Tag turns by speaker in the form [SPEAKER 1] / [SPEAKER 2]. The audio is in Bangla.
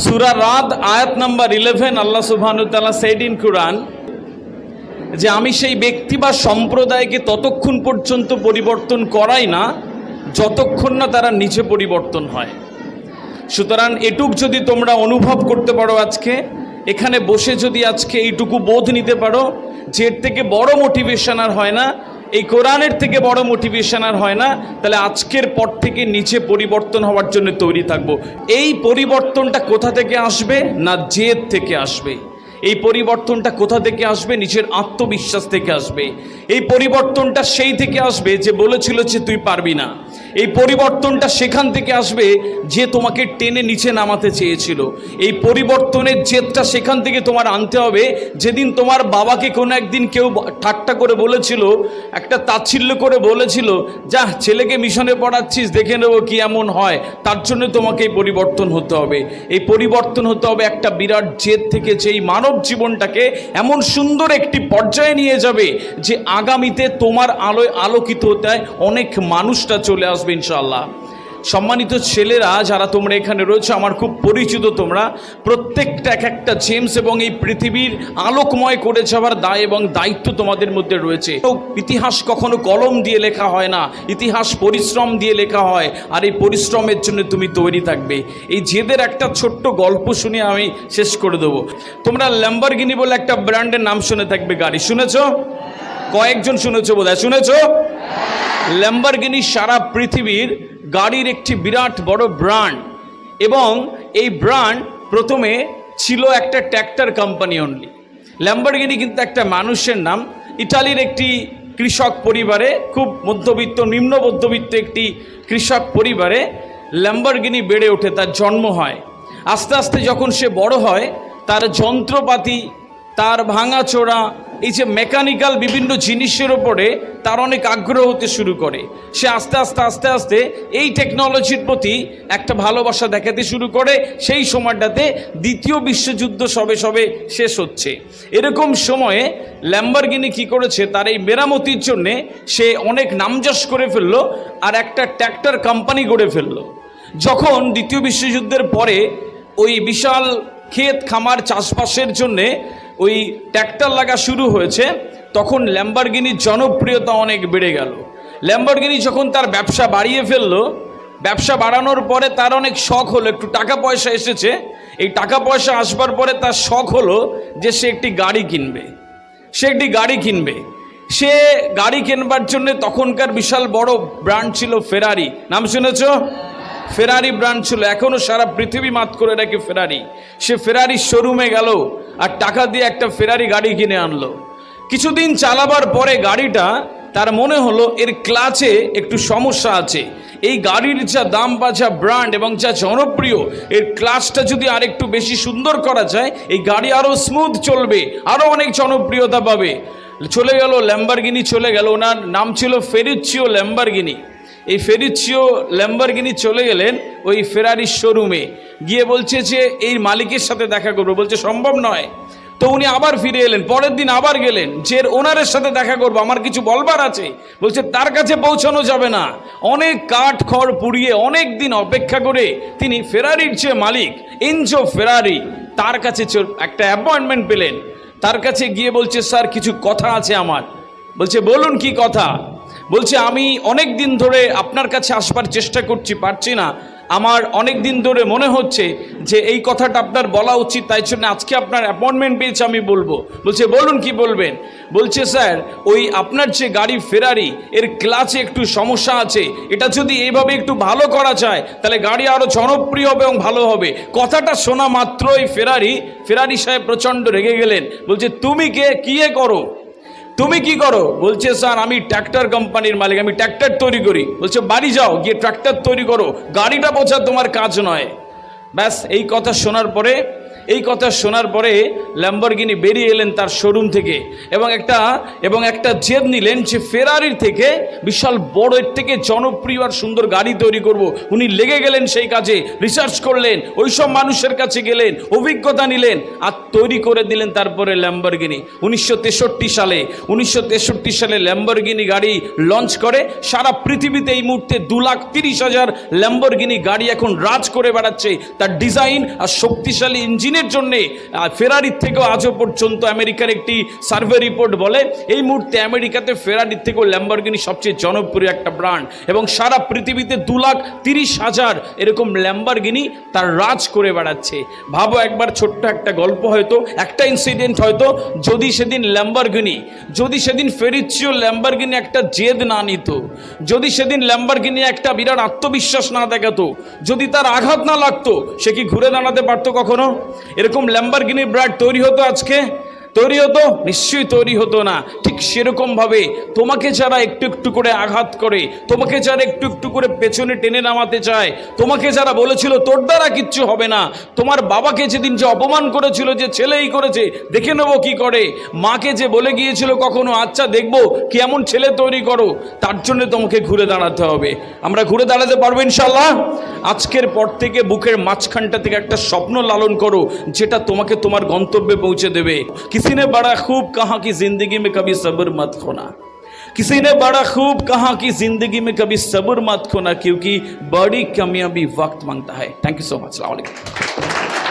[SPEAKER 1] Surah Ra'd ayat number 11, Allah subhanahu wa ta'ala said in Quran যে আমি সেই ব্যক্তি বা সম্প্রদায়কে ততক্ষণ পর্যন্ত পরিবর্তন করাই না যতক্ষণ না তারা নিজে পরিবর্তন হয়। সুতরাং এটুক যদি তোমরা অনুভব করতে পারো, আজকে এখানে বসে যদি আজকে এইটুকু বোধ নিতে পারো যে এর থেকে বড় মোটিভেশন আর হয় না, এই কোরআনের থেকে বড় মোটিভেশন আর হয় না, তাহলে আজকের পর থেকে নিচে পরিবর্তন হওয়ার জন্য তৈরি থাকবো। এই পরিবর্তনটা কোথা থেকে আসবে? না জেদ থেকে আসবে। এই পরিবর্তনটা কোথা থেকে আসবে? নিজের আত্মবিশ্বাস থেকে আসবে। এই পরিবর্তনটা সেই থেকে আসবে যে বলেছিল যে তুই পারবি না। এই পরিবর্তনটা সেখান থেকে আসবে যে তোমাকে টেনে নিচে নামাতে চেয়েছিল। এই পরিবর্তনের জেদটা সেখান থেকে তোমার আনতে হবে যেদিন তোমার বাবাকে কোনো একদিন কেউ ঠাট্টা করে বলেছিল, একটা তাচ্ছিল্য করে বলেছিল, যা ছেলেকে মিশনে পড়াচ্ছিস, দেখে নেবো কি এমন হয়। তার জন্য তোমাকে এই পরিবর্তন হতে হবে। এই পরিবর্তন হতে হবে একটা বিরাট জেদ থেকে, যেই মানব জীবনটাকে এমন সুন্দর একটি পর্যায়ে নিয়ে যাবে যে আগামীতে তোমার আলোয় আলোকিত হতে হয় অনেক মানুষটা চলে আসবে ইনশাআল্লাহ। সম্মানিত ছেলেরা যারা তোমরা এখানে রয়েছে, আমার খুব পরিচিত, তোমরা প্রত্যেকটা এক একটা জেমস এবং এই পৃথিবীর আলোকময় করে যাওয়ার দায় এবং দায়িত্ব তোমাদের মধ্যে রয়েছে। ইতিহাস কখনো কলম দিয়ে লেখা হয় না, ইতিহাস পরিশ্রম দিয়ে লেখা হয়, আর এই পরিশ্রমের জন্য তুমি তৈরি থাকবে। এই জেদের একটা ছোট্ট গল্প শুনে আমি শেষ করে দেবো। তোমরা ল্যাম্বরগিনি বলে একটা ব্র্যান্ডের নাম শুনে থাকবে, গাড়ি শুনেছ? কয়েকজন শুনেছো বোধহয়, শুনেছো? ল্যাম্বরগিনি সারা পৃথিবীর গাড়ির একটি বিরাট বড় ব্র্যান্ড, এবং এই ব্র্যান্ড প্রথমে ছিল একটা ট্র্যাক্টর কোম্পানি অনলি। ল্যাম্বরগিনি কিন্তু একটা মানুষের নাম। ইটালির একটি কৃষক পরিবারে, খুব মধ্যবিত্ত নিম্ন মধ্যবিত্ত একটি কৃষক পরিবারে ল্যাম্বরগিনি বেড়ে ওঠে, তার জন্ম হয়। আস্তে আস্তে যখন সে বড় হয়, তার যন্ত্রপাতি, তার ভাঙাচোরা, এই যে মেকানিক্যাল বিভিন্ন জিনিসের ওপরে তার অনেক আগ্রহ হতে শুরু করে। সে আস্তে আস্তে আস্তে আস্তে এই টেকনোলজির প্রতি একটা ভালোবাসা দেখাতে শুরু করে। সেই সময়টাতে দ্বিতীয় বিশ্বযুদ্ধ সবে সবে শেষ হচ্ছে। এরকম সময়ে ল্যাম্বরগিনি কি করেছে, তার এই মেরামতির জন্যে সে অনেক নামযশ করে ফেললো আর একটা ট্র্যাক্টর কোম্পানি গড়ে ফেললো। যখন দ্বিতীয় বিশ্বযুদ্ধের পরে ওই বিশাল ক্ষেত খামার চাষবাসের জন্যে ওই ট্র্যাক্টর লাগা শুরু হয়েছে, তখন ল্যাম্বরগিনির জনপ্রিয়তা অনেক বেড়ে গেল। ল্যাম্বরগিনি যখন তার ব্যবসা বাড়িয়ে ফেললো, ব্যবসা বাড়ানোর পরে তার অনেক শখ হলো, একটু টাকা পয়সা এসেছে। এই টাকা পয়সা আসবার পরে তার শখ হলো যে সে একটি গাড়ি কিনবে। সে গাড়ি কেনবার জন্য তখনকার বিশাল বড় ব্র্যান্ড ছিল ফেরারি। নাম শুনেছ? ফেরারি ব্র্যান্ড ছিল, এখনও সারা পৃথিবী মাত করে রাখে ফেরারি। সে ফেরারির শোরুমে গেল আর টাকা দিয়ে একটা ফেরারি গাড়ি কিনে আনলো। কিছুদিন চালাবার পরে গাড়িটা তার মনে হলো এর ক্লাচে একটু সমস্যা আছে। এই গাড়ির যা দাম বা যা ব্র্যান্ড এবং যা জনপ্রিয়, এর ক্লাচটা যদি আর একটু বেশি সুন্দর করা যায়, এই গাড়ি আরও স্মুথ চলবে, আরও অনেক জনপ্রিয়তা পাবে। চলে গেল ল্যাম্বরগিনি, চলে গেল, ওনার নাম ছিল ফেরুচিও ল্যাম্বরগিনি। এই ফেরুচিও ল্যাম্বরগিনি চলে গেলেন ওই ফেরারির শোরুমে, গিয়ে বলছে যে এই মালিকের সাথে দেখা করবো। বলছে সম্ভব নয়। তো উনি আবার ফিরে এলেন, পরের দিন আবার গেলেন, যে ওনারের সাথে দেখা করবো, আমার কিছু বলবার আছে। বলছে তার কাছে পৌঁছানো যাবে না। অনেক কাঠ খড় পুড়িয়ে অনেক দিন অপেক্ষা করে তিনি ফেরারির যে মালিক এনজো ফেরারি, তার কাছে একটা অ্যাপয়েন্টমেন্ট পেলেন। তার কাছে গিয়ে বলছে স্যার কিছু কথা আছে আমার। বলছে বলুন কি কথা? বলছে আমি অনেক দিন ধরে আপনার কাছে আসবার চেষ্টা করছি, পারছি না। আমার অনেক দিন ধরে মনে হচ্ছে যে এই কথাটা আপনার বলা উচিত, তাই জন্য আজকে আপনার অ্যাপয়েন্টমেন্ট পেয়েছে, আমি বলবো। বলছে বলুন কি বলবেন? বলছে স্যার ওই আপনার যে গাড়ি ফেরারি, এর ক্লাচে একটু সমস্যা আছে। এটা যদি এইভাবে একটু ভালো করা যায় তাহলে গাড়ি আরও জনপ্রিয় হবে এবং ভালো হবে। কথাটা শোনা মাত্রই ফেরারি সাহেব প্রচণ্ড রেগে গেলেন। বলছে তুমি কে, কি করো, তুমি কি করো? বলছে স্যার আমি ট্র্যাক্টর কোম্পানির মালিক, আমি ট্র্যাক্টর তৈরি করি। বলছে বাড়ি যাও, গিয়ে ট্র্যাক্টর তৈরি করো, গাড়িটা বোঝা তোমার কাজ নয়। ব্যাস এই কথা শোনার পরে এই কথা শোনার পরে ল্যাম্বরগিনি বেরিয়ে এলেন তার শোরুম থেকে এবং একটা জেদ নিলেন যে ফেরারির থেকে বিশাল বড়, এর থেকে জনপ্রিয় আর সুন্দর গাড়ি তৈরি করব। উনি লেগে গেলেন সেই কাজে, রিসার্চ করলেন, ওইসব মানুষের কাছে গেলেন, অভিজ্ঞতা নিলেন আর তৈরি করে দিলেন তারপরে ল্যাম্বরগিনি। 1963 সালে ল্যাম্বরগিনি গাড়ি লঞ্চ করে। সারা পৃথিবীতে এই মুহূর্তে 2,30,000 ল্যাম্বরগিনি গাড়ি এখন রাজ করে বেড়াচ্ছে। তার ডিজাইন আর শক্তিশালী ইঞ্জিনের জন্যে ফেরারির থেকেও আজও পর্যন্ত আমেরিকার একটি সার্ভে রিপোর্ট বলে এই মুহূর্তে আমেরিকাতে ফেরারির থেকেও ল্যাম্বরগিনি সবচেয়ে জনপ্রিয় একটা ব্র্যান্ড, এবং সারা পৃথিবীতে 2,30,000 এরকম ল্যাম্বরগিনি তার রাজ করে বেড়াচ্ছে। ভাবো একবার, ছোট্ট একটা গল্প, হয়তো একটা ইনসিডেন্ট, হয়তো যদি সেদিন ফেরিচিও ল্যাম্বরগিনি একটা জেদ না নিত, যদি সেদিন ল্যাম্বরগিনি একটা বিরাট আত্মবিশ্বাস না দেখাতো, যদি তার আঘাত না লাগতো, সে কি ঘুরে দাঁড়াতে পারতো কখনো? এরকম ল্যাম্বরগিনি ব্র্যান্ড তৈরি হতো আজকে? তৈরি হতো? নিশ্চয়ই তৈরি হতো না। ঠিক সেরকমভাবে তোমাকে যারা একটু একটু করে আঘাত করে, তোমাকে যারা একটু একটু করে পেছনে টেনে নামাতে চায়, তোমাকে যারা বলেছিল তোর দ্বারা কিচ্ছু হবে না, তোমার বাবাকে যেদিন যে অপমান করেছিল যে ছেলেই করেছে দেখে নেবো কি করে, মাকে যে বলে গিয়েছিল কখনো আচ্ছা দেখবো কেমন ছেলে তৈরি করো, তার জন্য তোমাকে ঘুরে দাঁড়াতে হবে। আমরা ঘুরে দাঁড়াতে পারবো ইনশাল্লাহ। আজকের পর থেকে বুকের মাঝখানটা থেকে একটা স্বপ্ন লালন করো যেটা তোমাকে তোমার গন্তব্যে পৌঁছে দেবে। किसी ने बड़ा खूब कहा कि जिंदगी में कभी सब्र मत खोना, किसी ने बड़ा खूब कहा कि जिंदगी में कभी सब्र मत खोना, क्योंकि बड़ी कामयाबी वक्त मांगता है। Thank you so much. अस्सलाम वालेकुम।